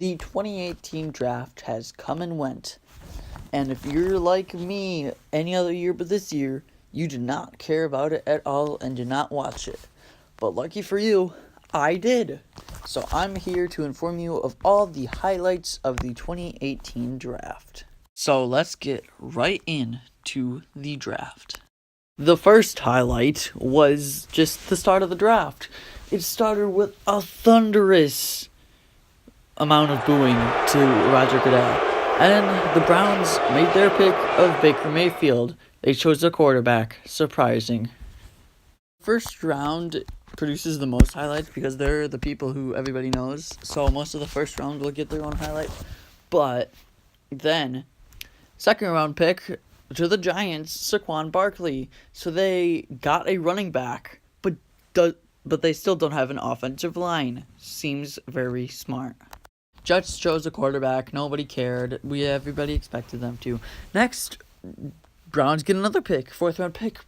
The 2018 draft has come and went, and if you're like me any other year but this year, you did not care about it at all and did not watch it. But lucky for you, I did. So I'm here to inform you of all the highlights of the 2018 draft. So let's get right into the draft. The first highlight was just the start of the draft. It started with a thunderous amount of booing to Roger Goodell. And the Browns made their pick of Baker Mayfield. They chose a quarterback. Surprising. First round produces the most highlights because they're the people who everybody knows. So most of the first round will get their own highlight. But then, second round pick to the Giants, Saquon Barkley. So they got a running back, but they still don't have an offensive line. Seems very smart. Jets chose a quarterback. Nobody cared. Everybody expected them to. Next, Browns get another pick, fourth round pick.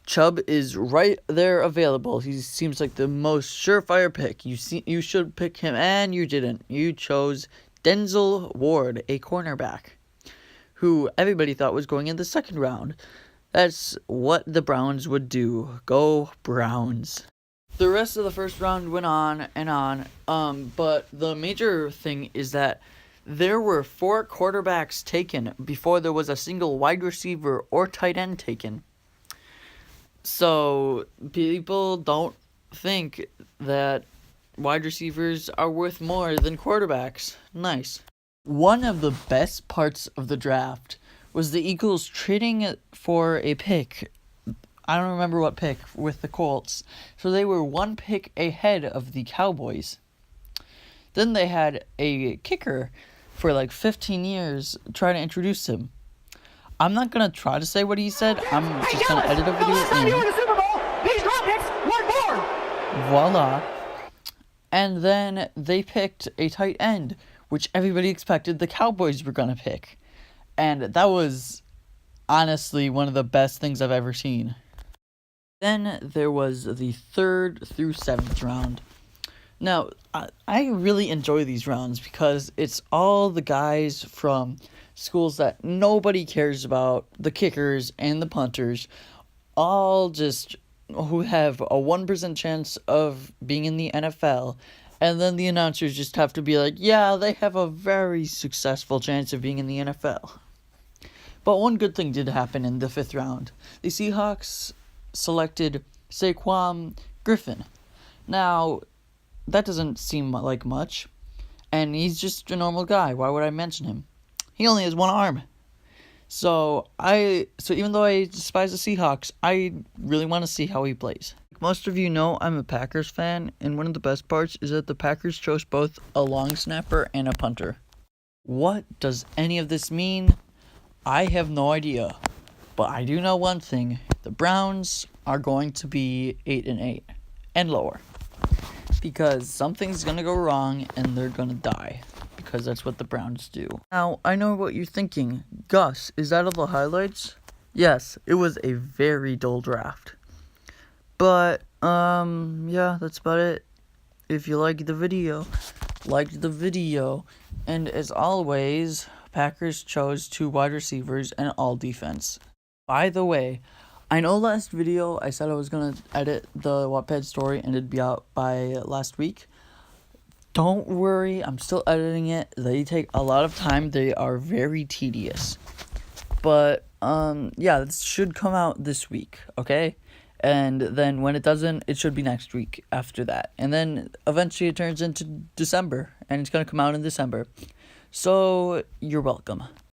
Chubb is right there available. He seems like the most surefire pick. You should pick him, and you didn't. You chose Denzel Ward, a cornerback, who everybody thought was going in the second round. That's what the Browns would do. Go Browns. The rest of the first round went on and on, but the major thing is that there were 4 quarterbacks taken before there was a single wide receiver or tight end taken. So people don't think that wide receivers are worth more than quarterbacks. Nice. One of the best parts of the draft was the Eagles trading for a pick. I don't remember what pick with the Colts. So they were 1 pick ahead of the Cowboys. Then they had a kicker for like 15 years trying to introduce him. I'm not going to try to say what he said. I'm just going to edit a video in. These draft picks weren't born. Voila. And then they picked a tight end, which everybody expected the Cowboys were going to pick. And that was honestly one of the best things I've ever seen. Then there was the 3rd through 7th round. Now, I really enjoy these rounds because it's all the guys from schools that nobody cares about, the kickers and the punters, all just who have a 1% chance of being in the NFL. And then the announcers just have to be like, yeah, they have a very successful chance of being in the NFL. But one good thing did happen in the 5th round. The Seahawks selected Saquon Griffin. Now, that doesn't seem like much, and he's just a normal guy. Why would I mention him? He only has 1 arm. So even though I despise the Seahawks, I really want to see how he plays. Most of you know I'm a Packers fan, and one of the best parts is that the Packers chose both a long snapper and a punter. What does any of this mean? I have no idea. But I do know one thing. The Browns are going to be 8-8 and lower. Because something's going to go wrong and they're going to die. Because that's what the Browns do. Now, I know what you're thinking. Gus, is that all the highlights? Yes, it was a very dull draft. But, yeah, that's about it. If you liked the video, like the video. And as always, Packers chose 2 wide receivers and all defense. By the way, I know last video I said I was going to edit the Wattpad story and it'd be out by last week. Don't worry, I'm still editing it. They take a lot of time. They are very tedious. But, yeah, this should come out this week, okay? And then when it doesn't, it should be next week after that. And then eventually it turns into December, and it's going to come out in December. So, you're welcome.